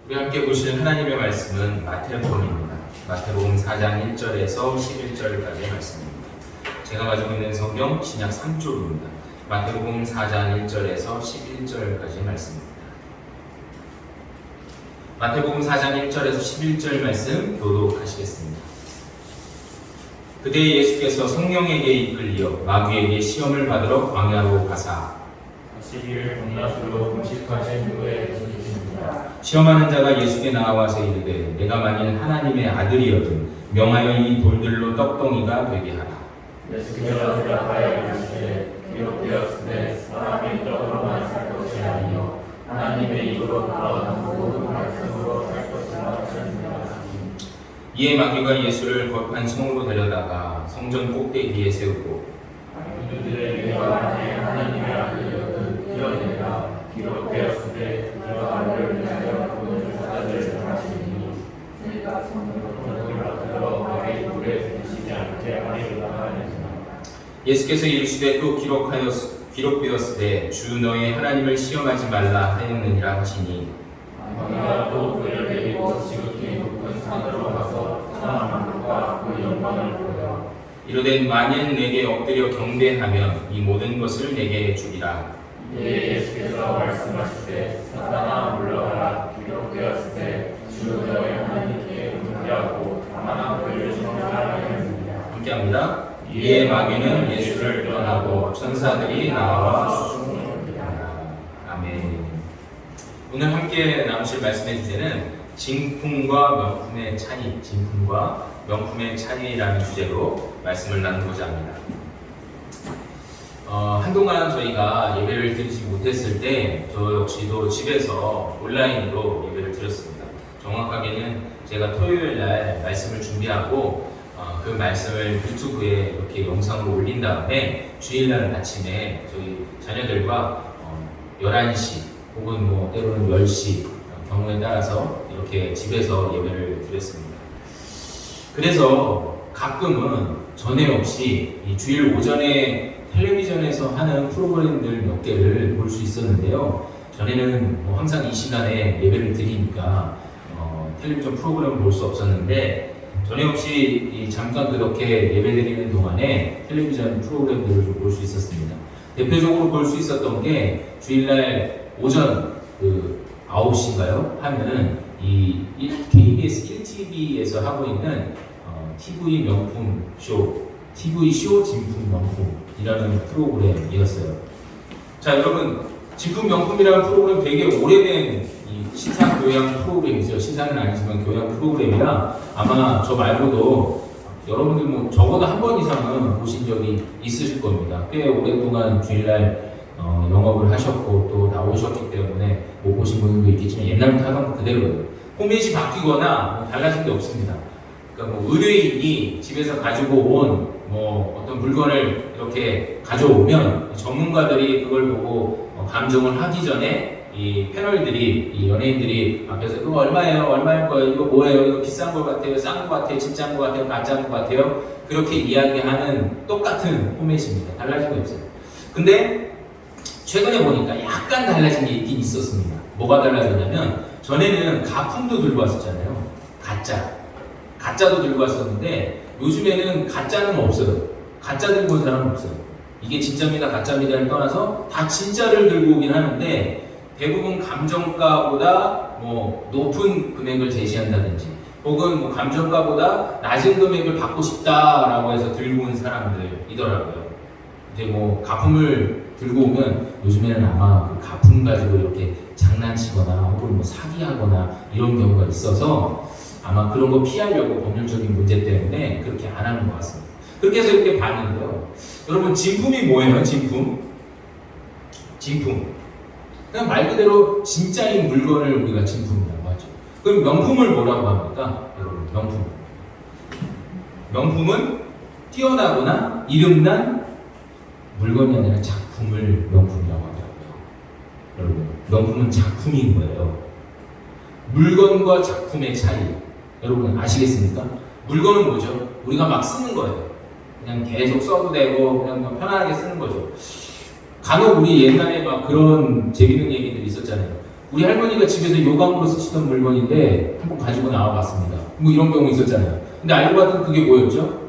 우리 함께 보실 하나님의 말씀은 마태복음입니다. 마태복음 4장 1절에서 11절까지의 말씀입니다. 제가 가지고 있는 성경 신약 3쪽입니다. 마태복음 4장 1절에서 11절까지의 말씀입니다. 마태복음 4장 1절에서 11절 말씀 교독하시겠습니다. 그때 예수께서 성령에게 이끌리어 마귀에게 시험을 받으러 광야로 가사 40일 밤낮으로 금식하신 후에 예수님이시니라. 시험하는 자가 예수께 나와서 이르되 내가 만일 하나님의 아들이거든 명하여 이 돌들로 떡덩이가 되게 하라. 예수께서 대답하여 이르시되 기록되었으되 사람이 떡으로만 살 것이 아니요 하나님의 입으로 나오는 모든 말씀으로 살 것이라 하셨느니라. 이에 마귀가 예수를 거룩한 성으로 데려다가 성전 꼭대기에 세우고 그들의 내가 내 하나님의 아들이거든 뛰어내라. 기록되었으되 네가 나를 위하여 돈을 사자들 하시니 내가 돈을 받들어 마의 불에 드시지 않게 하리라 하니라. 예수께서 이르시되 또 기록되었으되 주 너의 하나님을 시험하지 말라 하였느니라 하시니 마귀가 또 그를 데리고 지극히 높은 산으로 가서 천하만국과 그 영광을 보여 이르되 만일 내게 엎드려 경배하면 이 모든 것을 내게 주리라. 이에 예수께서 말씀하시되 사탄아 물러가라. 기록되었으되 주 너의 하나님께 경배하고 다만 그를 섬기라 하였느니라. 함께합니다. 이에 마귀는 예수를 떠나고 천사들이 나와 수종하니라. 아멘. 오늘 함께 나누실 말씀의 주제는 진품과 명품의 차이, 진품과 명품의 차이라는 주제로 말씀을 나누고자 합니다. 한동안 저희가 예배를 드리지 못했을 때 저 역시도 집에서 온라인으로 예배를 드렸습니다. 정확하게는 제가 토요일 날 말씀을 준비하고 그 말씀을 유튜브에 이렇게 영상으로 올린 다음에 주일날 아침에 저희 자녀들과 11시 혹은 뭐 때로는 10시 경우에 따라서 이렇게 집에서 예배를 드렸습니다. 그래서 가끔은 전에 없이 이 주일 오전에 텔레비전에서 하는 프로그램들 몇 개를 볼 수 있었는데요. 전에는 뭐 항상 이 시간에 예배를 드리니까 텔레비전 프로그램을 볼 수 없었는데 전에 없이 잠깐 그렇게 예배드리는 동안에 텔레비전 프로그램들을 좀 볼 수 있었습니다. 대표적으로 볼 수 있었던 게 주일날 오전 9시인가요? 하는 이 KBS 1TV에서 하고 있는 TV 명품 쇼, TV 쇼 진품 명품이라는 프로그램이었어요. 자, 여러분, 진품 명품이라는 프로그램 되게 오래된 시사 교양 프로그램이죠. 시사는 아니지만 교양 프로그램이라 아마 저 말고도 여러분들 뭐 적어도 한 번 이상은 보신 적이 있으실 겁니다. 꽤 오랫동안 주일날 영업을 하셨고 또 나오셨기 때문에 못 보신 분들도 있겠지만 옛날부터 하던 거 그대로예요. 포맷이 바뀌거나 뭐 달라진 게 없습니다. 그러니까 뭐 의뢰인이 집에서 가지고 온 뭐 어떤 물건을 이렇게 가져오면 전문가들이 그걸 보고 감정을 하기 전에 이 패널들이, 이 연예인들이 앞에서 이거 얼마예요? 얼마일 거예요? 이거 뭐예요? 이거 비싼 것 같아요? 싼 것 같아요? 진짜인 것 같아요? 가짜인 것 같아요? 그렇게 이야기하는 똑같은 포맷입니다. 달라진 게 없어요. 근데 최근에 보니까 약간 달라진 게 있긴 있었습니다. 뭐가 달라졌냐면 전에는 가품도 들고 왔었잖아요. 가짜도 들고 왔었는데 요즘에는 가짜는 없어요. 가짜 들고 온 사람은 없어요. 이게 진짜입니다, 가짜입니다를 떠나서 다 진짜를 들고 오긴 하는데 대부분 감정가보다 뭐 높은 금액을 제시한다든지 혹은 뭐 감정가보다 낮은 금액을 받고 싶다라고 해서 들고 온 사람들이더라고요. 이제 뭐 가품을 들고 오면 요즘에는 아마 그 가품 가지고 이렇게 장난치거나 혹은 뭐 사기하거나 이런 경우가 있어서 아마 그런 거 피하려고 법률적인 문제 때문에 그렇게 안 하는 것 같습니다. 그렇게 해서 이렇게 봤는데요. 여러분, 진품이 뭐예요? 진품. 그냥 말 그대로 진짜인 물건을 우리가 진품이라고 하죠. 그럼 명품을 뭐라고 합니까? 여러분, 명품은 뛰어나거나 이름난 물건이 아니라 작품을 명품이라고 하더라고요. 여러분, 명품은 작품인 거예요. 물건과 작품의 차이, 여러분 아시겠습니까? 물건은 뭐죠? 우리가 막 쓰는 거예요. 그냥 계속 써도 되고 그냥 편안하게 쓰는 거죠. 간혹 우리 옛날에 막 그런 재밌는 얘기들이 있었잖아요. 우리 할머니가 집에서 요강으로 쓰시던 물건인데 한번 가지고 나와봤습니다. 뭐 이런 경우 있었잖아요. 근데 알고 봤더니 그게 뭐였죠?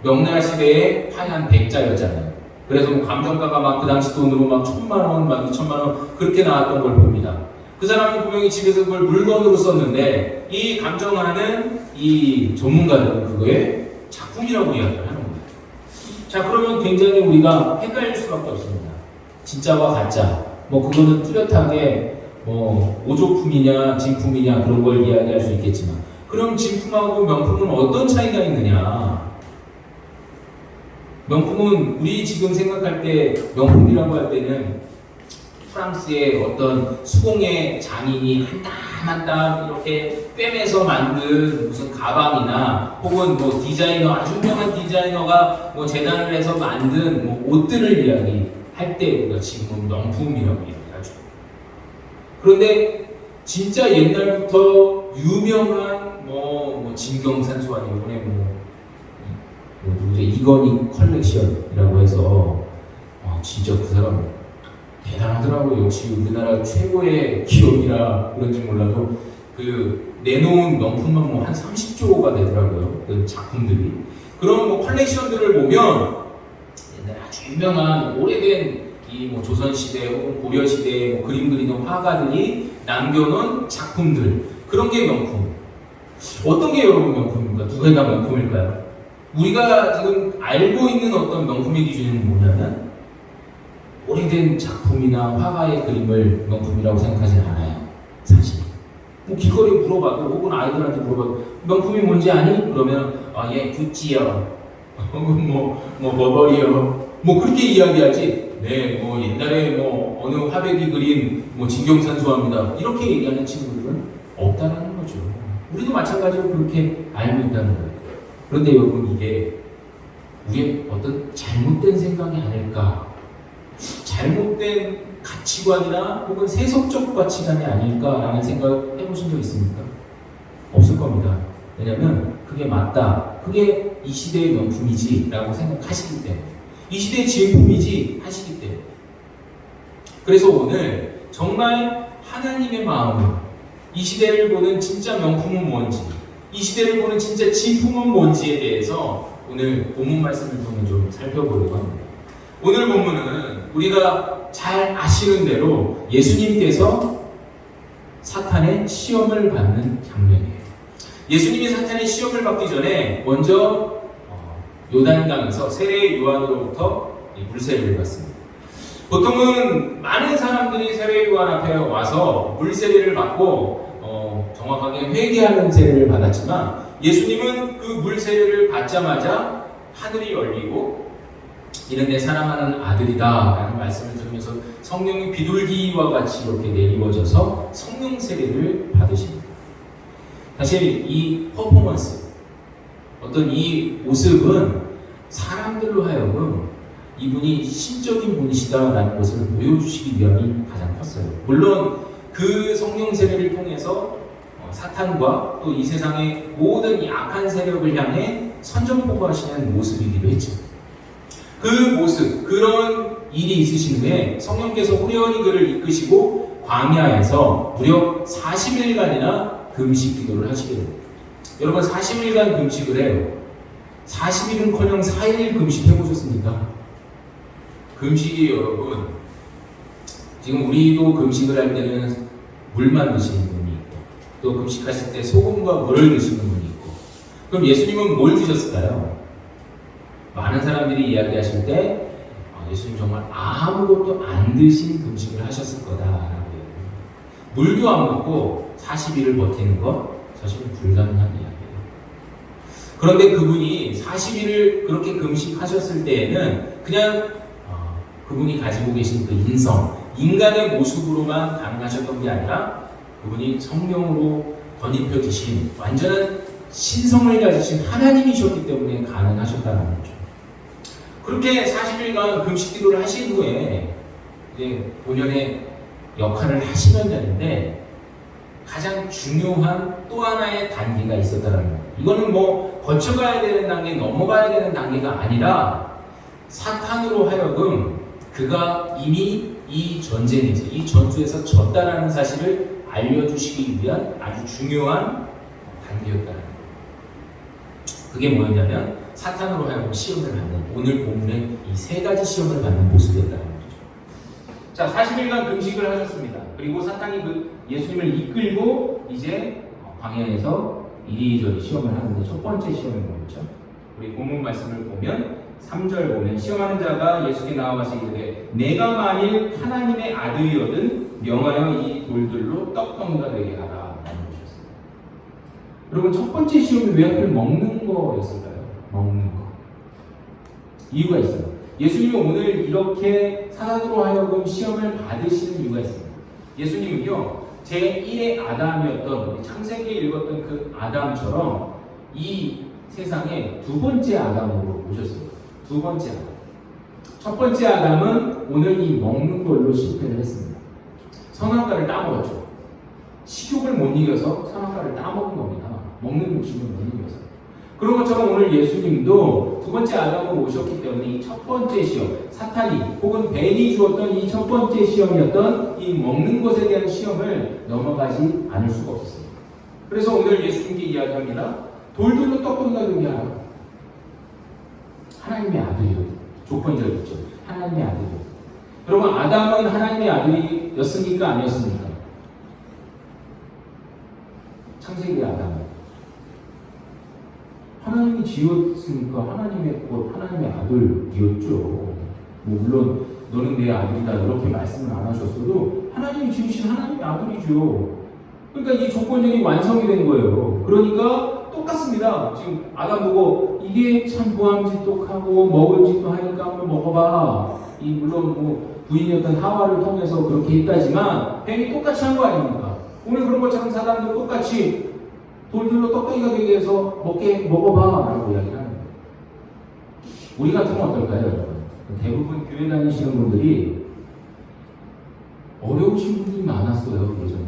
명나라 시대의 하얀 백자였잖아요. 그래서 뭐 감정가가 막 그 당시 돈으로 막 1,000만 원, 막 2,000만 원 그렇게 나왔던 걸 봅니다. 그 사람이 분명히 집에서 그걸 물건으로 썼는데 이 감정하는 이 전문가들은 그거에 작품이라고 이야기를 하는 겁니다. 자, 그러면 굉장히 우리가 헷갈릴 수밖에 없습니다. 진짜와 가짜. 뭐 그거는 뚜렷하게 뭐 오조품이냐 진품이냐 그런 걸 이야기할 수 있겠지만, 그럼 진품하고 명품은 어떤 차이가 있느냐? 명품은 우리 지금 생각할 때 명품이라고 할 때는 프랑스의 어떤 수공예 장인이 한 땀 한 땀 이렇게 꿰매서 만든 무슨 가방이나 혹은 뭐 디자이너, 아주 유명한 디자이너가 뭐 재단을 해서 만든 뭐 옷들을 이야기할 때 우리가 지금은 명품이라고 얘기하죠. 그런데 진짜 옛날부터 유명한 뭐 진경산수와 이번에 뭐 누구죠? 이건희 컬렉션이라고 해서 진짜 그 사람 대단하더라고요. 역시 우리나라 최고의 기업이라 그런지 몰라도 그 내놓은 명품만 뭐 한 30조가 되더라고요. 그 작품들이. 그런 뭐 컬렉션들을 보면 옛날에 아주 유명한 오래된 이 뭐 조선시대 혹은 고려시대에 뭐 그림 그리는 화가들이 남겨놓은 작품들, 그런 게 명품. 어떤 게 여러분 명품입니까? 누가 다 명품일까요? 우리가 지금 알고 있는 어떤 명품의 기준은 뭐냐면 오래된 작품이나 화가의 그림을 명품이라고 생각하지는 않아요. 사실 뭐 길거리에 물어봐도 혹은 아이들한테 물어봐도 명품이 뭔지 아니? 그러면 예 구찌요 혹은 뭐 버버리요 뭐 그렇게 이야기하지. 네, 뭐 옛날에 뭐 어느 화백이 그린 뭐 진경산수화입니다 이렇게 얘기하는 친구들은 없다는 거죠. 우리도 마찬가지로 그렇게 알고 있다는 거예요. 그런데 여러분, 이게 우리의 어떤 잘못된 생각이 아닐까, 잘못된 가치관이나 혹은 세속적 가치관이 아닐까라는 생각 해보신 적 있습니까? 없을 겁니다. 왜냐하면 그게 맞다, 그게 이 시대의 명품이지 라고 생각하시기 때문에, 이 시대의 진품이지 하시기 때문에. 그래서 오늘 정말 하나님의 마음은 이 시대를 보는 진짜 명품은 뭔지, 이 시대를 보는 진짜 진품은 뭔지에 대해서 오늘 본문 말씀을 통해 좀 살펴보려고 합니다. 오늘 본문은 우리가 잘 아시는 대로 예수님께서 사탄의 시험을 받는 장면이에요. 예수님이 사탄의 시험을 받기 전에 먼저 요단강에서 세례 요한으로부터 물세례를 받습니다. 보통은 많은 사람들이 세례 요한 앞에 와서 물세례를 받고 정확하게 회개하는 세례를 받았지만, 예수님은 그 물세례를 받자마자 하늘이 열리고 이는 내 사랑하는 아들이다 라는 말씀을 들으면서 성령이 비둘기와 같이 이렇게 내리워져서 성령 세례를 받으십니다. 사실 이 퍼포먼스, 어떤 이 모습은 사람들로 하여금 이분이 신적인 분이시다라는 것을 보여주시기 위함이 가장 컸어요. 물론 그 성령 세례를 통해서 사탄과 또 이 세상의 모든 악한 세력을 향해 선전포고하시는 모습이기도 했죠. 그 모습, 그런 일이 있으신 후에 성령께서 후련히 그를 이끄시고 광야에서 무려 40일간이나 금식 기도를 하시게 됩니다. 여러분, 40일간 금식을 해요. 40일은커녕 4일 금식해 보셨습니까? 금식이 여러분, 지금 우리도 금식을 할 때는 물만 드시는 분이 있고, 또 금식하실 때 소금과 물을 드시는 분이 있고, 그럼 예수님은 뭘 드셨을까요? 많은 사람들이 이야기하실 때 예수님 정말 아무것도 안 드신 금식을 하셨을 거다라고 얘기합니다. 물도 안 먹고 40일을 버티는 것 사실은 불가능한 이야기예요. 그런데 그분이 40일을 그렇게 금식하셨을 때에는 그냥 그분이 가지고 계신 그 인성, 인간의 모습으로만 가능하셨던 게 아니라 그분이 성령으로 덧입혀지신 완전한 신성을 가지신 하나님이셨기 때문에 가능하셨다는 거죠. 그렇게 40일간 금식 기도를 하신 후에 이제 본연의 역할을 하시면 되는데, 가장 중요한 또 하나의 단계가 있었다는 거예요. 이거는 뭐 거쳐가야 되는 단계, 넘어가야 되는 단계가 아니라 사탄으로 하여금 그가 이미 이 전쟁에서, 이 전투에서 졌다라는 사실을 알려주시기 위한 아주 중요한 단계였다는 거예요. 그게 뭐였냐면 사탄으로 하여금 시험을 받는, 오늘 본문의 이 세 가지 시험을 받는 모습이었다는 거죠. 자, 40일간 금식을 하셨습니다. 그리고 사탄이 그 예수님을 이끌고 이제 광야에서 이리저리 시험을 하는데 첫 번째 시험은 뭐였죠? 우리 본문 말씀을 보면 3절 보면 시험하는 자가 예수께 나와서 이르되 내가 만일 하나님의 아들이거든 명하여 이 돌들로 떡덩이가 되게 하라 라는 것이었습니다. 여러분, 첫 번째 시험이 왜 하필 먹는 거였을까요? 먹는 거. 이유가 있어요. 예수님이 오늘 이렇게 사단으로 하여금 시험을 받으시는 이유가 있습니다. 예수님은요, 제1의 아담이었던, 창세기에 읽었던 그 아담처럼 이 세상에 두 번째 아담으로 오셨어요. 두 번째 아담. 첫 번째 아담은 오늘 이 먹는 걸로 실패를 했습니다. 선악과를 따먹었죠. 식욕을 못 이겨서 선악과를 따먹은 겁니다. 먹는 욕심을 못 이겨서. 그런 것처럼 오늘 예수님도 두 번째 아담으로 오셨기 때문에 이 첫 번째 시험, 사탄이 혹은 뱀이 주었던 이 첫 번째 시험이었던 이 먹는 것에 대한 시험을 넘어가지 않을 수가 없었습니다. 그래서 오늘 예수님께 이야기합니다. 돌들로 떡덩이가 되게 하라. 하나님의 아들이요. 조건적이죠. 하나님의 아들이요. 여러분, 아담은 하나님의 아들이었습니까? 아니었습니까? 창세기 아담은 하나님이 지었으니까 하나님의 아들이었죠. 뭐 물론 너는 내 아들이다 이렇게 말씀을 안 하셨어도 하나님이 지으신 하나님의 아들이죠. 그러니까 이 조건적인 완성이 된 거예요. 그러니까 똑같습니다. 지금 아담 보고 이게 참 보암직독하고 먹을 짓도 하니까 한번 먹어봐. 이 물론 뭐 부인이었던 하와를 통해서 그렇게 했다지만 뱀이 똑같이 한 거 아닙니까? 오늘 그런 것처럼 사람도 똑같이 돌들로 떡덩이가 되게 해서 먹어봐 라고 이야기를 하는 거예요. 우리 같으면 어떨까요, 여러분? 대부분 교회 다니시는 분들이 어려우신 분들이 많았어요, 예전에.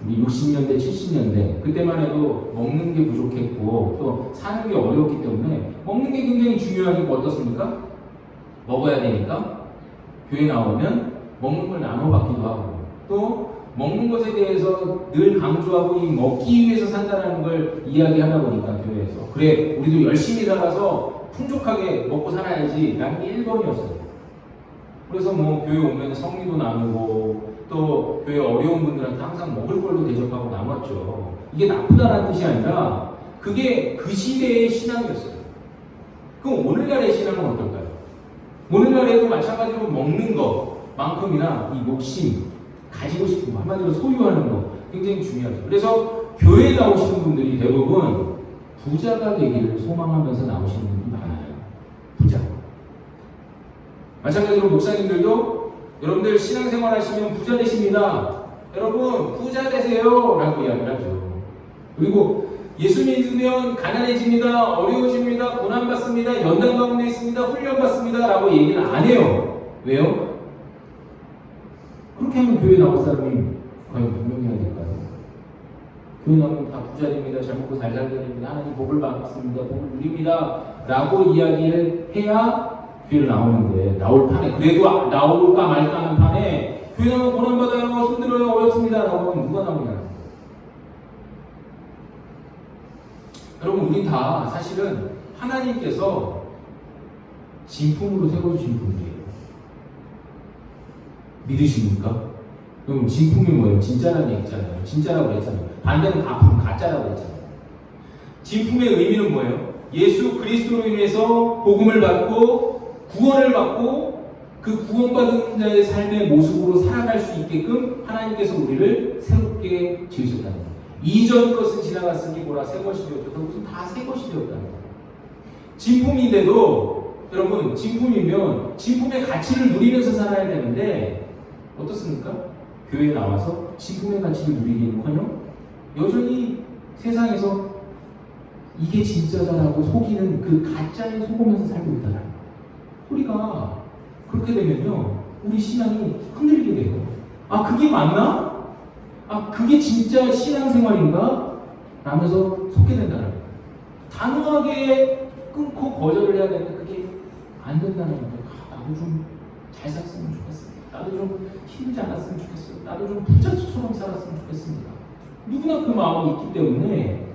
우리 60년대, 70년대 그때만 해도 먹는 게 부족했고 또 사는 게 어려웠기 때문에 먹는 게 굉장히 중요하니까 어떻습니까? 먹어야 되니까 교회 나오면 먹는 걸 나눠받기도 하고 또 먹는 것에 대해서 늘 강조하고 이 먹기 위해서 산다는 걸 이야기하다 보니까 교회에서 그래 우리도 열심히 살아서 풍족하게 먹고 살아야지 라는 게 1번이었어요. 그래서 뭐 교회 오면 성리도 나누고 또 교회 어려운 분들한테 항상 먹을 걸로 대접하고 남았죠. 이게 나쁘다라는 뜻이 아니라 그게 그 시대의 신앙이었어요. 그럼 오늘날의 신앙은 어떨까요? 오늘날에도 마찬가지로 먹는 것만큼이나 이 욕심, 가지고 싶은 거, 한마디로 소유하는 거 굉장히 중요하죠. 그래서 교회에 나오시는 분들이 대부분 부자가 되기를 소망하면서 나오시는 분들이 많아요. 부자. 마찬가지로 목사님들도 여러분들 신앙생활 하시면 부자 되십니다. 여러분 부자 되세요 라고 이야기를 하죠. 그리고 예수 믿으면 가난해집니다. 어려워집니다. 고난받습니다. 연단 가운데 있습니다. 훈련받습니다 라고 얘기를 안 해요. 왜요? 그렇게 하면 교회 나올 사람이 과연 몇 명이나 될까요? 교회 나오면 다 부자 됩니다. 잘 먹고 잘 살게 됩니다. 하나님 복을 받습니다. 복을 누립니다 라고 이야기를 해야 교회를 나오는데 나올 판에 그래도 나올까 말까 하는 판에 교회 나오면 고난받아요. 힘들어요. 어렵습니다 라고 하면 누가 나오냐. 여러분 우린 다 사실은 하나님께서 진품으로 세워주신 분이에요. 믿으십니까? 그럼 진품이 뭐예요? 진짜라는 얘기잖아요. 진짜라고 했잖아요. 반대는 가짜라고 했잖아요. 진품의 의미는 뭐예요? 예수 그리스도로 인해서 복음을 받고 구원을 받고 그 구원받은 자의 삶의 모습으로 살아갈 수 있게끔 하나님께서 우리를 새롭게 지으셨다는 거예요. 이전 것은 지나갔으니 보라 새 것이 되었다. 그것은 다 새 것이 되었다는 거예요. 진품인데도 여러분 진품이면 진품의 가치를 누리면서 살아야 되는데 어떻습니까? 교회에 나와서 진품의 가치를 누리기는커녕 여전히 세상에서 이게 진짜다라고 속이는 그 가짜에 속으면서 살고 있다는 거예요. 우리가 그렇게 되면요 우리 신앙이 흔들리게 돼요. 아 그게 맞나? 아 그게 진짜 신앙생활인가? 라면서 속게 된다는 거예요. 단호하게 끊고 거절을 해야 되는데 그게 안 된다는 거예요. 나도 좀 잘 샀으면 좋겠습니다. 나도 좀 힘들지 않았으면 좋겠어요. 나도 좀 부자처럼 살았으면 좋겠습니다. 누구나 그 마음이 있기 때문에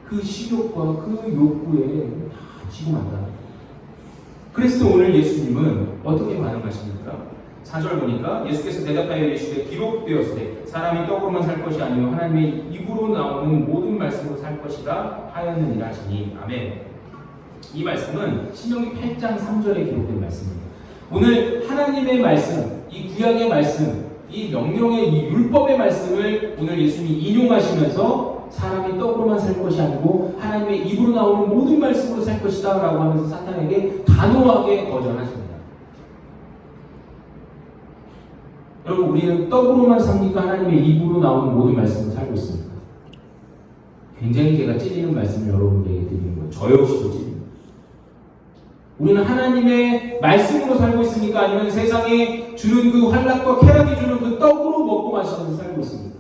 그 식욕과 그 욕구에 다 지고 만다. 그래서 오늘 예수님은 어떻게 반응하십니까? 4절 보니까 예수께서 대답하여 이르시되 기록되었으되 사람이 떡으로만 살 것이 아니요 하나님의 입으로 나오는 모든 말씀으로 살 것이라 하였느니라 하시니. 아멘. 이 말씀은 신명기 8장 3절에 기록된 말씀입니다. 오늘 하나님의 말씀, 이 구약의 말씀, 이 명령의 이 율법의 말씀을 오늘 예수님이 인용하시면서 사람이 떡으로만 살 것이 아니고 하나님의 입으로 나오는 모든 말씀으로 살 것이다 라고 하면서 사탄에게 단호하게 거절하십니다. 여러분, 우리는 떡으로만 삽니까? 하나님의 입으로 나오는 모든 말씀으로 살고 있습니다. 굉장히 제가 찔리는 말씀을 여러분에게 드리는 거예요. 저 역시도 찔립니다. 우리는 하나님의 말씀으로 살고 있습니까? 아니면 세상에 주는 그 환락과 쾌락이 주는 그 떡으로 먹고 마시면서 살고 있습니까?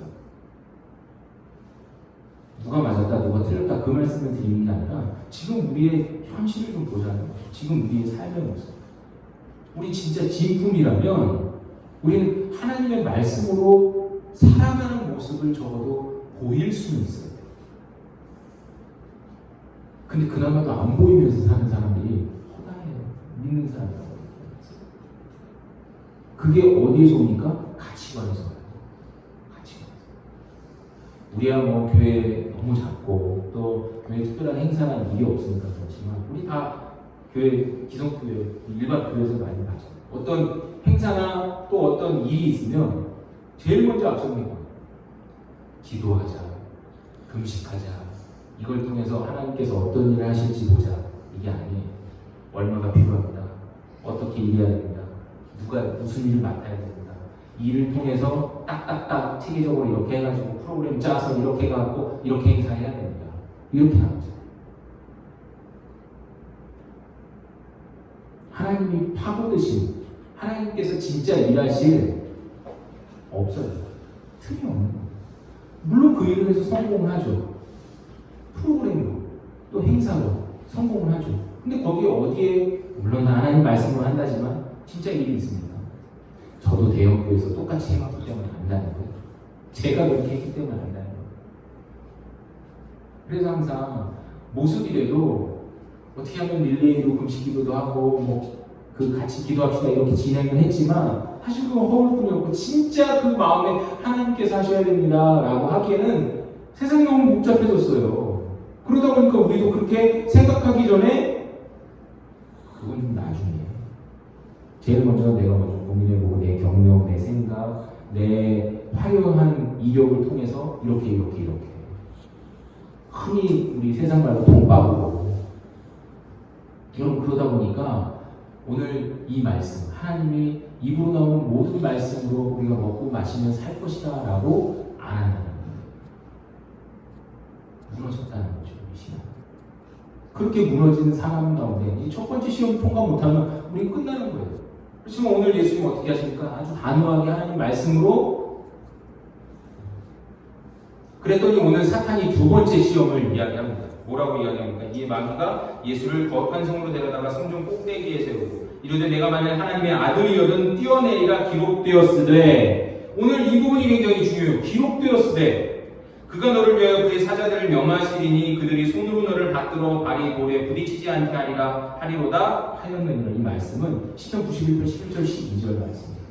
누가 맞았다, 누가 틀렸다 그 말씀을 드리는 게 아니라 지금 우리의 현실을 좀 보자는 거예요. 지금 우리의 삶의 모습. 우리 진짜 진품이라면 우리는 하나님의 말씀으로 살아가는 모습을 적어도 보일 수는 있어요. 근데 그나마도 안 보이면서 사는 사람들이 허다해요. 믿는 사람이라고. 그게 어디에서 옵니까? 가치관에서 와요. 가치관. 우리야 뭐 교회 너무 작고 또 교회 특별한 행사나 일이 없으니까 그렇지만 우리 다 교회, 기성교회, 일반 교회에서 많이 가죠. 어떤 행사나 또 어떤 일이 있으면 제일 먼저 앞섭니다. 기도하자, 금식하자, 이걸 통해서 하나님께서 어떤 일을 하실지 보자. 이게 아니에요. 얼마가 필요합니다. 어떻게 일해야 됩니다. 누가 무슨 일을 맡아야 됩니다. 이 일을 통해서 딱딱딱 체계적으로 이렇게 해가지고 프로그램 짜서 이렇게 해갖고 이렇게 행사해야 됩니다. 이렇게 하는 거죠. 하나님이 파고드신, 하나님께서 진짜 일하실 없어요. 틈이 없는 거예요. 물론 그 일을 해서 성공을 하죠. 프로그램으로 또 행사로 성공을 하죠. 근데 거기에 어디에 물론 하나님 말씀으로 한다지만 진짜 일이 있습니다. 저도 대형교회에서 똑같이 해봤기 때문에 안다는 거예요. 제가 그렇게 했기 때문에 안다는 거예요. 그래서 항상 모습이라도 어떻게 하면 릴레이로 금식기도도 하고 뭐 그 같이 기도합시다 이렇게 진행을 했지만 사실 그건 허물뿐이었고 진짜 그 마음에 하나님께서 하셔야 됩니다 라고 하기에는 세상이 너무 복잡해졌어요. 그러다 보니까 우리도 그렇게 생각하기 전에 그건 좀 나중에 제일 먼저 내가 먼저 고민해보고 내 경력, 내 생각, 내 화려한 이력을 통해서 이렇게 흔히 우리 세상 말로 돈 빠고 여러분 그러다 보니까 오늘 이 말씀 하나님이 입으로 나오는 모든 말씀으로 우리가 먹고 마시면 살 것이다 라고 안 한다는 거예요. 무너졌다는 거죠. 이 시간. 그렇게 무너진 상황 가운데 이 첫 번째 시험 통과 못하면 우리 끝나는 거예요. 그렇지만 오늘 예수님 어떻게 하십니까? 아주 단호하게 하나님 말씀으로 그랬더니 오늘 사탄이 두 번째 시험을 이야기합니다. 뭐라고 이야기합니까? 이 마귀가 예수를 거룩한 성으로 데려다가 성전 꼭대기에 세우고 이르되 내가 만약 하나님의 아들이여든 뛰어내리라 기록되었으되 오늘 이 부분이 굉장히 중요해요. 기록되었으되 그가 너를 위하여 그의 사자들을 명하시리니 그들이 손으로 너를 받들어 발이 돌에 부딪히지 않게 하리로다 하였느니라. 이 말씀은 시편 91편 11절 12절 말씀입니다.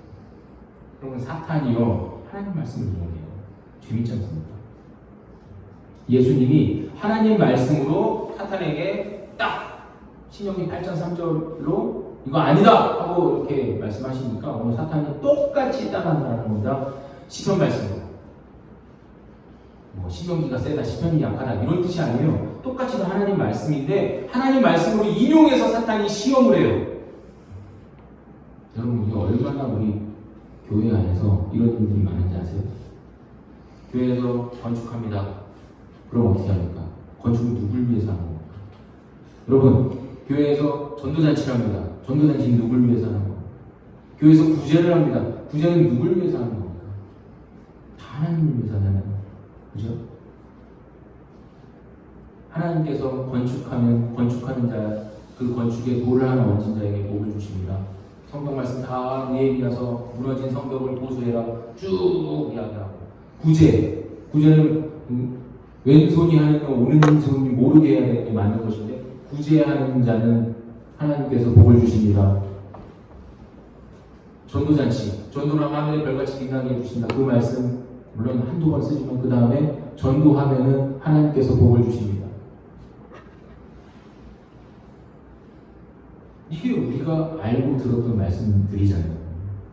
여러분 사탄이요 하나님 말씀을 이용해요. 재밌지 않습니까? 예수님이 하나님 말씀으로 사탄에게 딱 신명기 8장 3절로 이거 아니다 하고 이렇게 말씀하시니까 오늘 사탄이 똑같이 따라한다는 겁니다. 시편 말씀으로 뭐 신명기가 세다 시편이 약하다 이런 뜻이 아니에요. 똑같이 다 하나님 말씀인데 하나님 말씀으로 인용해서 사탄이 시험을 해요. 여러분 이게 얼마나 우리 교회 안에서 이런 일들이 많은지 아세요? 교회에서 건축합니다. 그럼 어떻게 합니까? 건축을 누굴 위해서 하는 겁니까? 여러분 교회에서 전도잔치를 합니다. 전도잔치는 누굴 위해서 하는 겁니까? 교회에서 구제를 합니다. 구제는 누굴 위해서 하는 겁니까? 다 하나님을 위해서 하는 거예요. 그죠? 하나님께서 건축하면 건축하는 자, 그 건축에 돌을 하나 얹은 자에게 복을 주십니다. 성경 말씀 다 느헤미야서 무너진 성벽을 보수해라 쭉 이야기하고 구제는 왼손이 하는 건 오른손이 모르게 해야 되는 게 맞는 것인데 구제하는 자는 하나님께서 복을 주십니다. 전도잔치, 전도는 하늘의 별같이 빛나게 해주신다. 그 말씀 물론 한두 번 쓰지만 그 다음에 전도하면은 하나님께서 복을 주십니다. 이게 우리가 알고 들었던 말씀들이잖아요.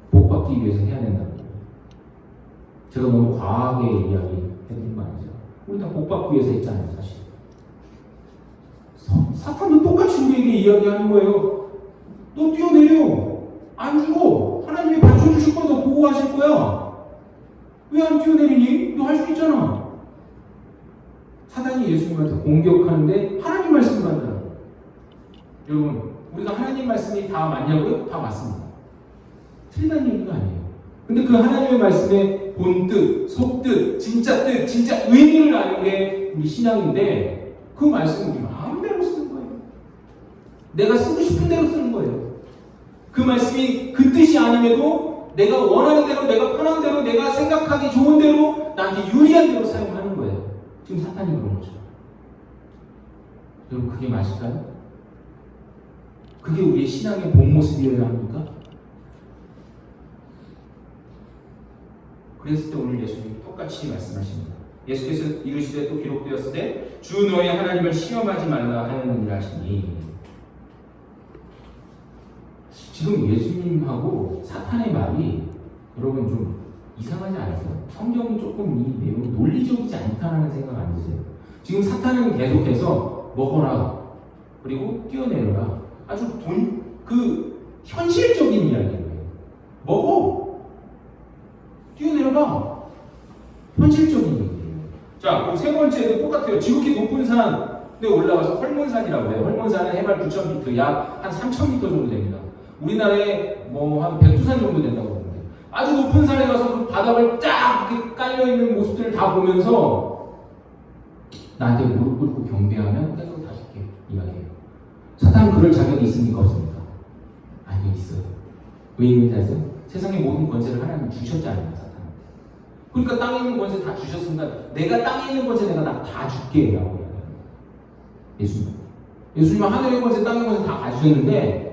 복 받기 위해서 해야 된다고. 제가 너무 과하게 이야기해드린 거 아니죠? 우리 다 복 받기 위해서 했잖아요, 사실. 사탄도 똑같이 우리에게 이야기하는 거예요. 너 뛰어내려. 안 죽어. 하나님이 받쳐주실 거야. 너 보호하실 거야. 왜 안 뛰어내리니? 너 할 수 있잖아. 사단이 예수님한테 공격하는데 하나님 말씀을 한다고. 여러분, 우리가 하나님 말씀이 다 맞냐고요? 다 맞습니다. 틀리다는 얘기가 아니에요. 근데 그 하나님의 말씀의 본뜻, 속뜻, 진짜 뜻, 진짜 의미를 아는 게 우리 신앙인데 그 말씀을 우리 마음대로 쓰는 거예요. 내가 쓰고 싶은 대로 쓰는 거예요. 그 말씀이 그 뜻이 아님에도 내가 원하는 대로, 내가 편한 대로, 내가 생각하기 좋은 대로, 나한테 유리한 대로 사용하는 거예요. 지금 사탄이 그런 거죠. 여러분, 그게 맞을까요? 그게 우리의 신앙의 본 모습이어야 합니까? 그랬을 때 오늘 예수님이 똑같이 말씀하십니다. 예수께서 이르시되 또 기록되었을 때 주 너의 하나님을 시험하지 말라 하느니라 하시니. 지금 예수님하고 사탄의 말이 여러분 좀 이상하지 않으세요? 성경이 조금 이 내용이 논리적이지 않다는 생각 안 드세요? 지금 사탄은 계속해서 먹어라 그리고 뛰어내려라 아주 현실적인 이야기예요. 먹어 뛰어내려라 현실적인 얘기예요. 자, 그럼 세 번째도 똑같아요. 지극히 높은 산에 올라가서 헐몬산이라고 해요. 헐몬산은 해발 9,000m, 약 한 3,000m 정도 됩니다. 우리나라에 뭐 한 백두산 정도 된다고 하는데 아주 높은 산에 가서 그 바닥을 쫙 이렇게 깔려있는 모습들을 다 보면서 나한테 무릎 꿇고 경배하면 내가 다 줄게 이야기해요. 사탄은 그럴 자격이 있습니까? 없습니까? 아니요, 있어요. 왜 있는지 아세요? 세상의 모든 권세를 하나님 주셨잖아요. 사탄은. 그러니까 땅에 있는 권세 다 주셨으니까 내가 땅에 있는 권세 내가 다 줄게 라고 이야기해요. 예수님은 하늘의 권세 땅의 권세 다 가지셨는데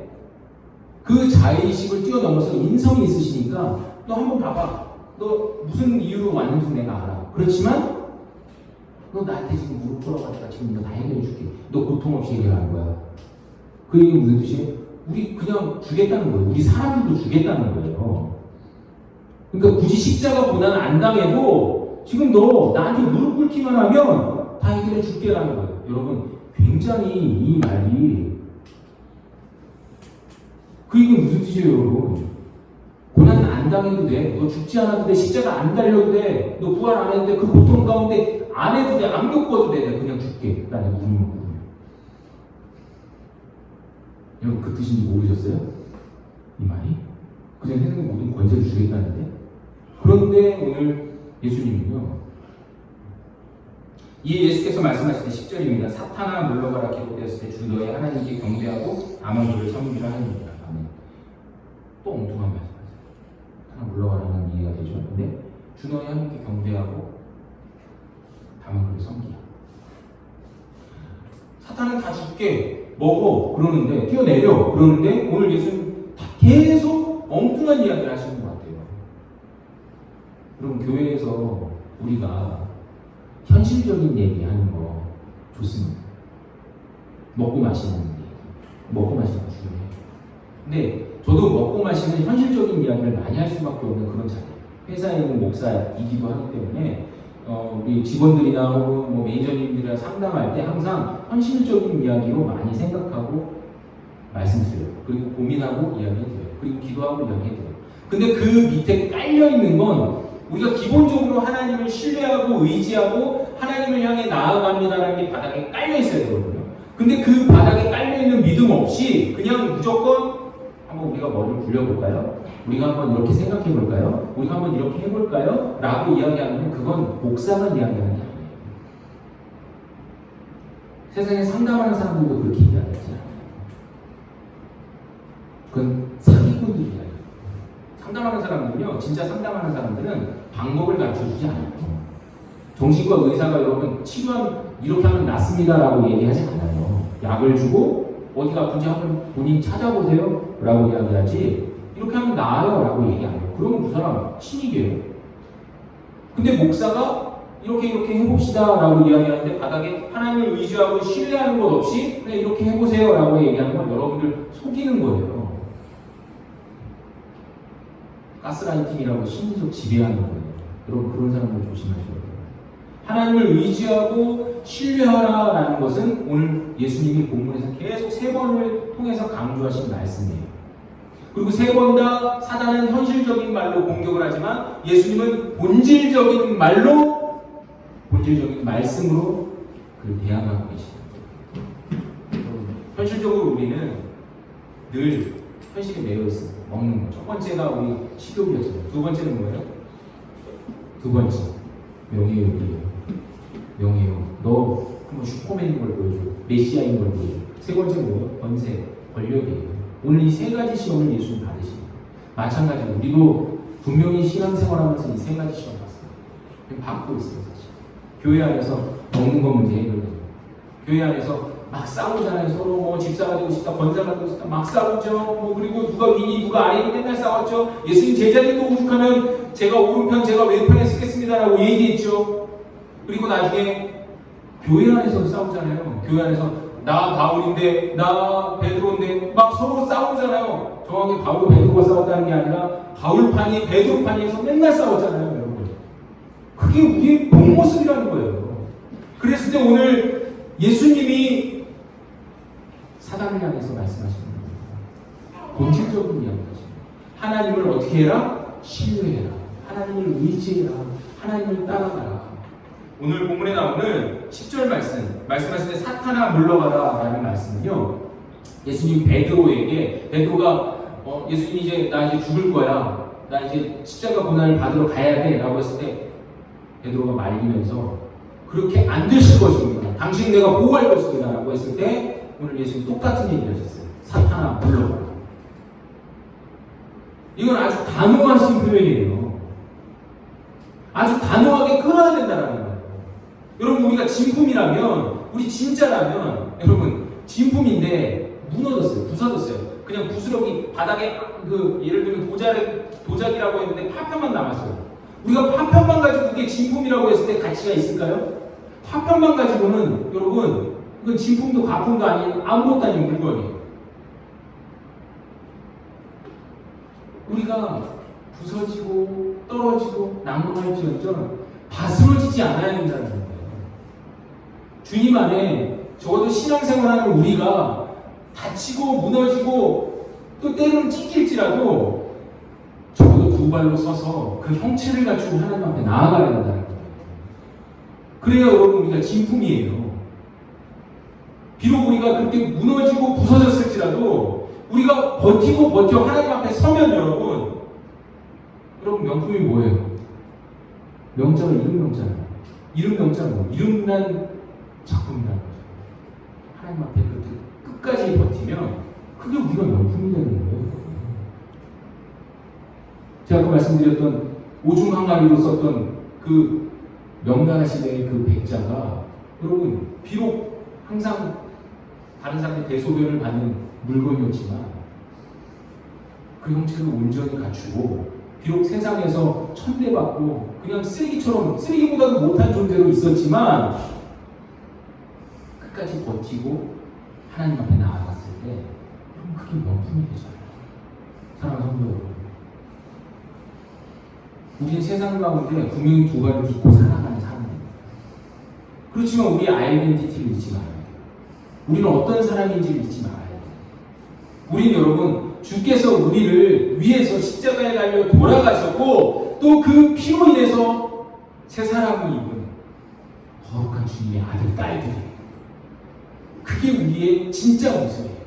그 자의식을 뛰어넘어서 인성이 있으시니까 너 한번 봐봐. 너 무슨 이유로 왔는지 내가 알아. 그렇지만 너 나한테 지금 무릎 꿇어가지고 지금 너 다 해결해줄게. 너 고통 없이 해결하는 거야. 그 얘기는 무슨 뜻이에요? 우리 그냥 주겠다는 거예요. 우리 사람들도 주겠다는 거예요. 그러니까 굳이 십자가보다는 안 당해도 지금 너 나한테 무릎 꿇기만 하면 다 해결해 줄게라는 거예요. 여러분, 굉장히 이 말이 그 얘기는 무슨 뜻이에요, 여러분? 고난 안 당해도 돼. 너 죽지 않아도 돼. 십자가 안 달려도 돼. 너 부활 안 해도 돼. 그 고통 가운데 안 해도 돼. 안 겪어도 돼. 내가 그냥 줄게. 나는 굶고. 여러분, 그 뜻인지 모르셨어요? 이 말이? 그냥 세상의 모든 권세를 주겠다는데? 그런데 오늘 예수님은요, 이 예수께서 말씀하실 때 10절입니다. 사탄아 물러가라 기록되었을 때 주 너의 하나님께 경배하고 다만 그를 섬기라 하느니라. 또 엉뚱한 말씀하세요. 사탄아 물러가라는 이해가 되죠. 근데 주 너의 하나님께 경배하고 다만 그를 섬기라. 사탄은 다 줄게 먹어 그러는데 뛰어내려 그러는데 오늘 예수님 계속 엉뚱한 이야기를 하시는 것 같아요. 여러분, 교회에서 우리가 현실적인 얘기하는 거 좋습니다. 먹고 마시는 얘기, 먹고 마시는 거 중요해요. 근데 저도 먹고 마시는 현실적인 이야기를 많이 할 수밖에 없는 그런 자리. 회사에 있는 목사이기도 하기 때문에 우리 직원들이나 혹은 뭐 매니저님들이랑 상담할 때 항상 현실적인 이야기로 많이 생각하고 말씀드려요. 그리고 고민하고 이야기해드려요. 그리고 기도하고 이야기해드려요. 근데 그 밑에 깔려있는 건 우리가 기본적으로 하나님을 신뢰하고 의지하고 하나님을 향해 나아갑니다라는 게 바닥에 깔려있어야 되거든요. 근데 그 바닥에 깔려있는 믿음 없이 그냥 무조건 한번 우리가 머리를 굴려볼까요? 우리가 한번 이렇게 생각해볼까요? 우리가 한번 이렇게 해볼까요? 라고 이야기하면 그건 목사만 이야기하는 게 아니에요. 세상에 상담하는 사람들도 그렇게 이야기하지 않아요. 그건 사기꾼 분들이에요. 상담하는 사람들은요, 진짜 상담하는 사람들은 방법을 가르쳐주지 않아요. 정신과 의사가 여러분 치료하면 이렇게 하면 낫습니다라고 얘기하지 않아요. 약을 주고 어디가 아픈지 한번 본인 찾아보세요 라고 이야기하지 이렇게 하면 나아요 라고 얘기 안 해요. 그러면 그 사람 신이게요. 근데 목사가 이렇게 해봅시다 라고 이야기하는데 바닥에 하나님을 의지하고 신뢰하는 것 없이 그냥 이렇게 해보세요 라고 얘기하는 건 여러분들 속이는 거예요. 가스라이팅이라고 심리적 지배하는 거예요. 여러분 그런 사람들 조심하셔야 돼요. 하나님을 의지하고 신뢰하라라는 것은 오늘 예수님이 본문에서 계속 3번을 통해서 강조하신 말씀이에요. 그리고 3번 다 사단은 현실적인 말로 공격을 하지만 예수님은 본질적인 말로, 본질적인 말씀으로 그를 대항하고 계십니다. 현실적으로 우리는 늘 현실에 매여 있습니다. 먹는 거. 첫 번째가 우리 식욕이었잖아요. 두 번째는 뭐예요? 두 번째 명예욕이에요. 명예욕. 너 한번 슈퍼맨인 걸 보여줘. 메시아인 걸 보여줘. 세 번째는 뭐예요? 권세, 권력이에요. 오늘 이 3가지 시험을 예수님 받으십니다. 마찬가지로 우리도 분명히 신앙생활하면서 이 3가지 시험 받습니다. 받고 있어요, 사실. 교회 안에서 먹는 거 문제 해결돼요. 교회 안에서 막 싸우잖아요. 서로 뭐 집사가 되고 싶다, 권사가 되고 싶다, 막 싸우죠. 뭐 그리고 누가 위니 누가 아래니 맨날 싸웠죠. 예수님 제자들도 오죽하면 제가 오른편, 제가 왼편에 쓰겠습니다라고 얘기했죠. 그리고 나중에 교회 안에서 싸우잖아요. 교회 안에서 나 바울인데 나 베드로인데 막 서로 싸우잖아요. 정확히 바울과 베드로가 싸웠다는 게 아니라 바울판이 베드로판이어서 맨날 싸웠잖아요, 여러분. 그게 우리의 본 모습이라는 거예요. 그랬을 때 오늘 예수님이 사단을 향해서 말씀하시는 겁니다. 본질적으로 이야기하십니다. 하나님을 어떻게 해라? 신뢰해라. 하나님을 의지해라. 하나님을 따라가라. 오늘 본문에 나오는 10절 말씀하실 때 사탄아 물러가라 라는 말씀은요, 예수님 베드로가 예수님이 이제 나 이제 죽을 거야, 나 이제 십자가 고난을 받으러 가야 돼 라고 했을 때 베드로가 말리면서 그렇게 안 되실 것입니다, 당신 내가 보호할 것입니다 라고 했을 때 오늘 예수님 똑같은 얘기를 하셨어요. 사탄아 물러가라. 이건 아주 단호하신 표현이에요. 아주 단호하게 끊어야 된다는 거예요. 여러분 우리가 진품이라면, 우리 진짜라면, 여러분 진품인데 무너졌어요, 부서졌어요. 그냥 부스러기 바닥에 예를 들면 도자기라고 했는데 파편만 남았어요. 우리가 파편만 가지고 그게 진품이라고 했을 때 가치가 있을까요? 파편만 가지고는 여러분 그건 진품도 가품도 아닌 아무것도 아닌 물건이에요. 우리가 부서지고 떨어지고 낭망할지언정 바스러지지 않아야 된다는 거예요. 주님 안에 적어도 신앙생활하는 우리가 다치고 무너지고 또 때로는 찢길지라도 적어도 2발로 서서 그 형체를 갖추고 하나님 앞에 나아가야 된다는 거예요. 그래야 여러분 우리가 진품이에요. 비록 우리가 그렇게 무너지고 부서졌을지라도 우리가 버티고 버텨 하나님 앞에 서면 여러분 명품이 뭐예요? 명자가 이름 명자예요. 이름 명자는 뭐? 이름난 작품이라는 거죠. 하나님 앞에 그렇게 끝까지 버티면 그게 우리가 명품이 되는 거예요. 제가 아까 말씀드렸던 오중 항아리로 썼던 그 명나라 시대의 그 백자가 여러분 비록 항상 다른 사람의 대소변을 받는 물건이었지만 그 형체를 온전히 갖추고 비록 세상에서 천대받고 그냥 쓰레기보다도 못한 존재로 있었지만 끝까지 버티고 하나님 앞에 나아갔을 때 그럼 그게 명품이 되잖아요. 사랑하는 성도 여러분, 우리는 세상 가운데 분명히 2발을 딛고 살아가는 사람입니다. 그렇지만 우리의 아이덴티티를 잊지 말아야 돼요. 우리는 어떤 사람인지를 잊지 말아야 돼요. 우리는 여러분 주께서 우리를 위해서 십자가에 달려 돌아가셨고 또 그 피로 인해서 새 사람을 입은 거룩한 주님의 아들, 딸들이에요. 그게 우리의 진짜 모습이에요.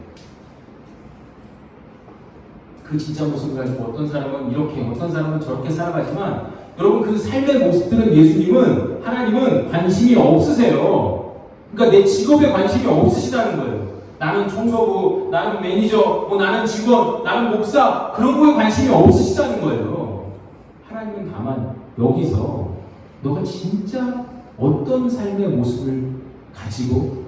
그 진짜 모습을 가지고 어떤 사람은 이렇게, 어떤 사람은 저렇게 살아가지만 여러분 그 삶의 모습들은 하나님은 관심이 없으세요. 그러니까 내 직업에 관심이 없으시다는 거예요. 나는 청소부, 나는 매니저, 나는 직원, 나는 목사 그런 거에 관심이 없으시다는 거예요. 하나님은 다만 여기서 너가 진짜 어떤 삶의 모습을 가지고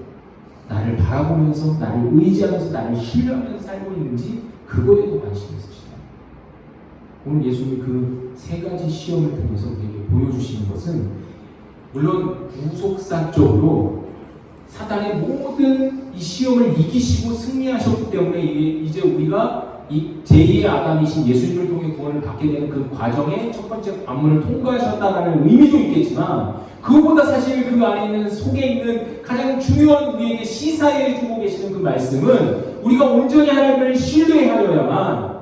나를 바라보면서 나를 의지하면서 나를 신뢰하면서 살고 있는지 그거에 더 관심이 있으시다. 오늘 예수님이 그 세 가지 시험을 통해서 우리에게 보여주시는 것은 물론 구속사적으로 사단의 모든 이 시험을 이기시고 승리하셨기 때문에 이제 우리가 이 제2의 아담이신 예수님을 통해 구원을 받게 되는 그 과정의 첫 번째 관문을 통과하셨다는 의미도 있겠지만 그것보다 사실 그 안에 있는 속에 있는 가장 중요한 우리에게 시사해 주고 계시는 그 말씀은 우리가 온전히 하나님을 신뢰하여야만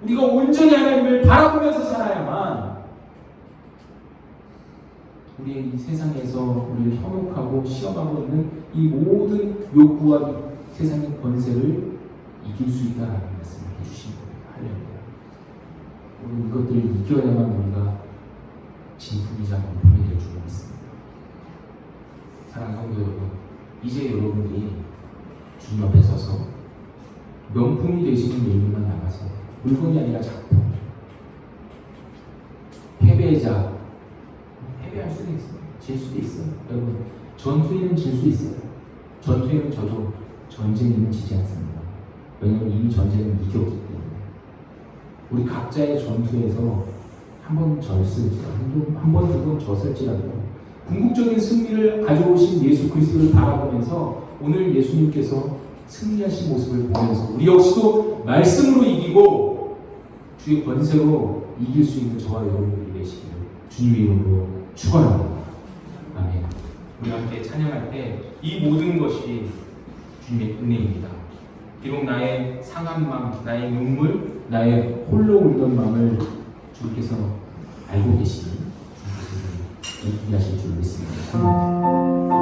우리가 온전히 하나님을 바라보면서 살아야만 우리의 이 세상에서 우리를 현혹하고 시험하고 있는 이 모든 욕구와 세상의 권세를 이길 수 있다라는 말씀을 해주신 겁니다. 할렐루야. 우리 이것들을 이겨야만 우리가 진품이자 명품이 될 줄 믿습니다. 사랑하는 성도 여러분, 이제 여러분들이 주님 앞에 서서 명품이 되시는 예물만 나가서 물건이 아니라 작품, 패배자, 패배할 수도 있어요. 질 수도 있어요. 여러분, 전투에는 질 수 있어요. 전투에는 저도 전쟁에는 지지 않습니다. 왜냐하면 이미 전쟁은 이겼기 때문에. 우리 각자의 전투에서 한 번 졌을지라도, 한 번 두 번 졌을지라도 궁극적인 승리를 가져오신 예수 그리스도를 바라보면서 오늘 예수님께서 승리하신 모습을 보면서 우리 역시도 말씀으로 이기고 주의 권세로 이길 수 있는 저와 여러분들이 되시기를 주님의 이름으로 축원합니다. 아멘. 우리 함께 찬양할 때 이 모든 것이 주님의 은혜입니다. 비록 나의 상한 마음, 나의 눈물, 나의 홀로 울던 마음을 주께서 알고 계시니 주께서 이기게 하실 줄 믿습니다.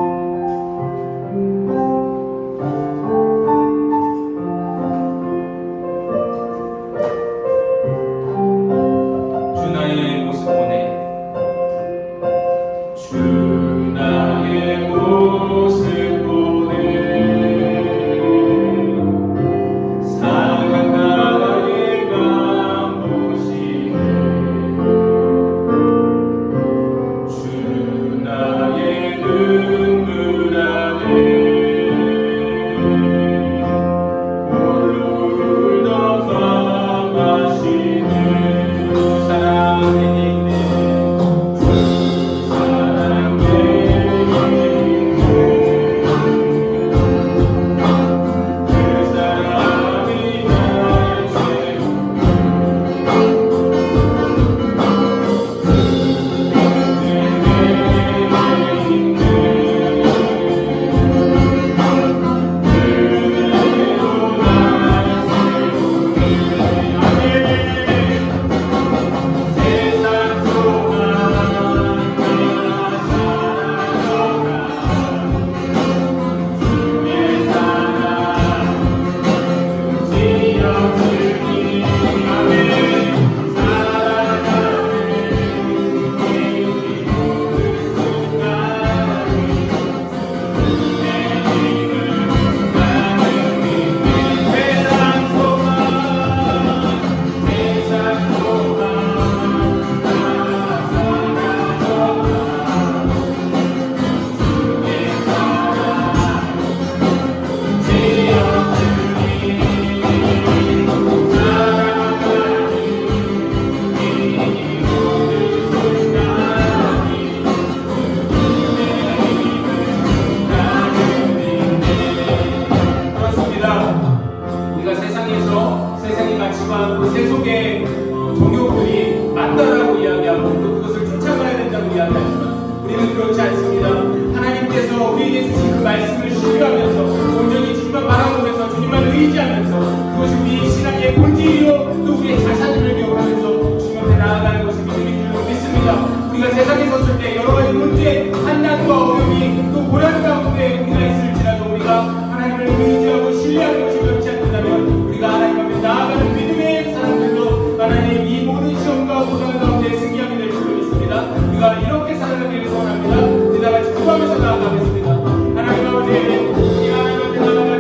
이렇게 살아가기를 소원합니다. 우리 다 같이 기도하면서 나아가겠습니다. 하나님 아버지, 이 하나님 앞에 나아가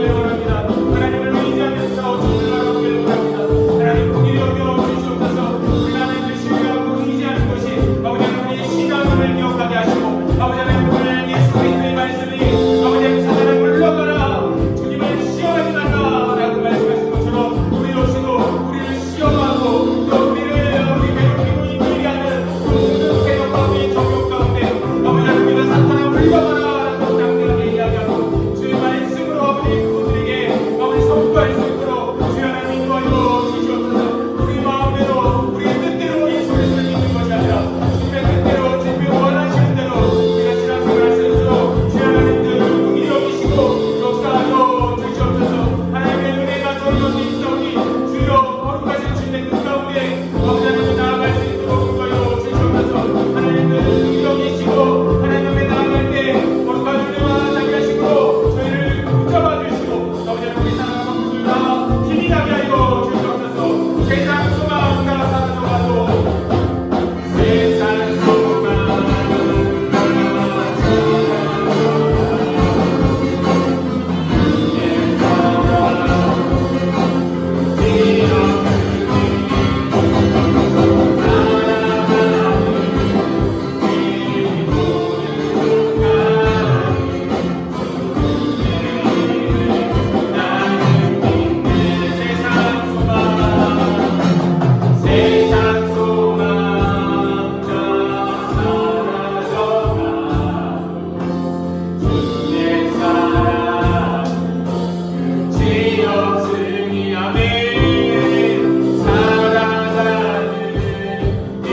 하나님을 기억하게 하시고 아버지 하나님 오늘 예수 그리스도의 말씀이 아버지 하나님 사단아 물러가라 주님을 시험하지 말라라고 말씀하신 것처럼 우리로서도 우리를 시험하고 또 우리를 괴롭히고 힘들게 하는 모든 세력과 우리 적용 가운데 아버지 하나님 우리가 사탄아 물러가라라고 당당하게 이야기하고 주의 말씀으로 아버지 그들에게 아버지 선포할 수 있도록 주의 하나님 인도하여 주시옵소서. 우리 마음대로 우리의 뜻대로 예수 그리스도를 믿는 것이 아니라 주님의 뜻대로 주님의 원하시는 대로 우리가 지나치게 할 수 있도록 주의 하나님들 긍휼히 여기시고 역사하여 주시옵소서. 하나님의 은혜가 저희 가운데 있사오니 주여 거룩하신 주님의 뜻 가운데 아버지 하나님 나아갈 수 있도록 인도하여 주시옵소서. 하나님들 긍휼히 여기시고 하나님 앞에 나아갈 때 거룩한 은혜와 자비의 하심으로 저희를 붙잡아 주시고 아버지 하나님 우리 사랑하는 성도들 다 힘이 나게 하여 주시옵소서. 세상 소망가 사라져가도 세상 소망 세상 소망자 사라져가 주의 사랑 끝이 없으니 아멘. 살아가는 이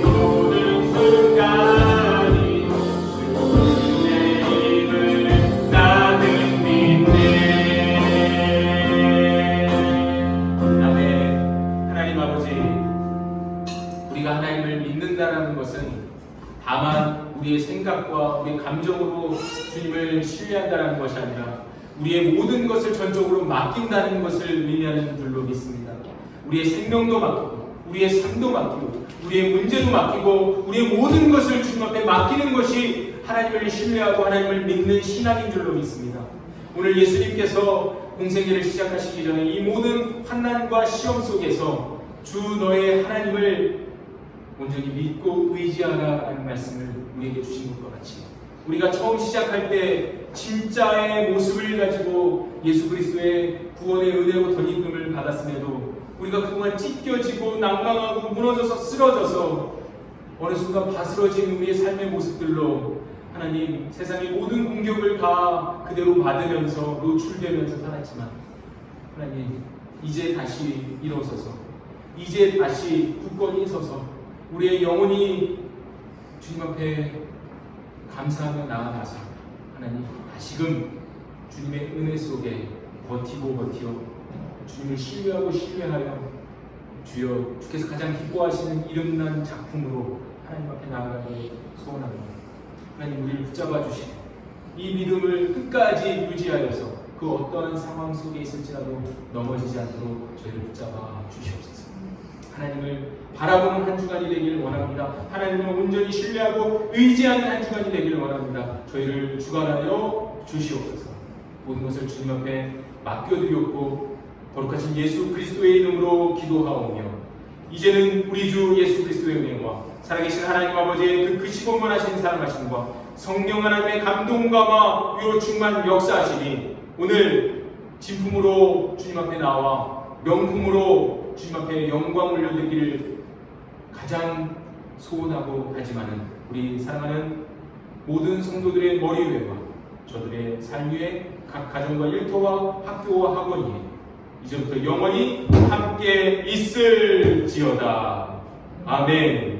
모든 순간이 주의 힘을 나는 믿네. 아멘. 하나님 아버지, 우리가 하나님을 믿는다라는 것은 다만 우리의 생각과 우리의 감정으로 주님을 신뢰한다는 것이 아니라 우리의 모든 것을 전적으로 맡긴다는 것을 의미하는 줄로 믿습니다. 우리의 생명도 맡기고 우리의 삶도 맡기고 우리의 문제도 맡기고 우리의 모든 것을 주님 앞에 맡기는 것이 하나님을 신뢰하고 하나님을 믿는 신앙인 줄로 믿습니다. 오늘 예수님께서 공생애를 시작하시기 전에 이 모든 환난과 시험 속에서 주 너의 하나님을 온전히 믿고 의지하라는 말씀을 우리에게 주신 것과 같이 우리가 처음 시작할 때 진짜의 모습을 가지고 예수 그리스도의 구원의 은혜로 덧입음을 받았음에도 우리가 그동안 찢겨지고 낭망하고 무너져서 쓰러져서 어느 순간 바스러진 우리의 삶의 모습들로 하나님 세상의 모든 공격을 다 그대로 받으면서 노출되면서 살았지만 하나님 이제 다시 일어서서 이제 다시 굳건히 서서 우리의 영혼이 주님 앞에 감사하며 나아가서 하나님 다시금 주님의 은혜 속에 버티고 주님을 신뢰하고 신뢰하여 주여 주께서 가장 기뻐하시는 이름난 작품으로 하나님 앞에 나아가길 소원합니다. 하나님 우리를 붙잡아 주시고 이 믿음을 끝까지 유지하여서 그 어떠한 상황 속에 있을지라도 넘어지지 않도록 저희를 붙잡아 주시옵소서. 하나님을 바라보는 한 주간이 되길 원합니다. 하나님을 온전히 신뢰하고 의지하는 한 주간이 되길 원합니다. 저희를 주관하여 주시옵소서. 모든 것을 주님 앞에 맡겨드렸고 거룩하신 예수 그리스도의 이름으로 기도하오며 이제는 우리 주 예수 그리스도의 은혜와 살아계신 하나님 아버지의 그 크시고 원하신 사랑하심과 성령 하나님의 감동과 위로 충만 역사하시니 오늘 진품으로 주님 앞에 나와 명품으로 주님 앞에 영광 올려드리기를 가장 소원하고 하지만은 우리 사랑하는 모든 성도들의 머리 위에와 저들의 삶 위에 각 가정과 일터와 학교와 학원이 이제부터 영원히 함께 있을지어다. 아멘.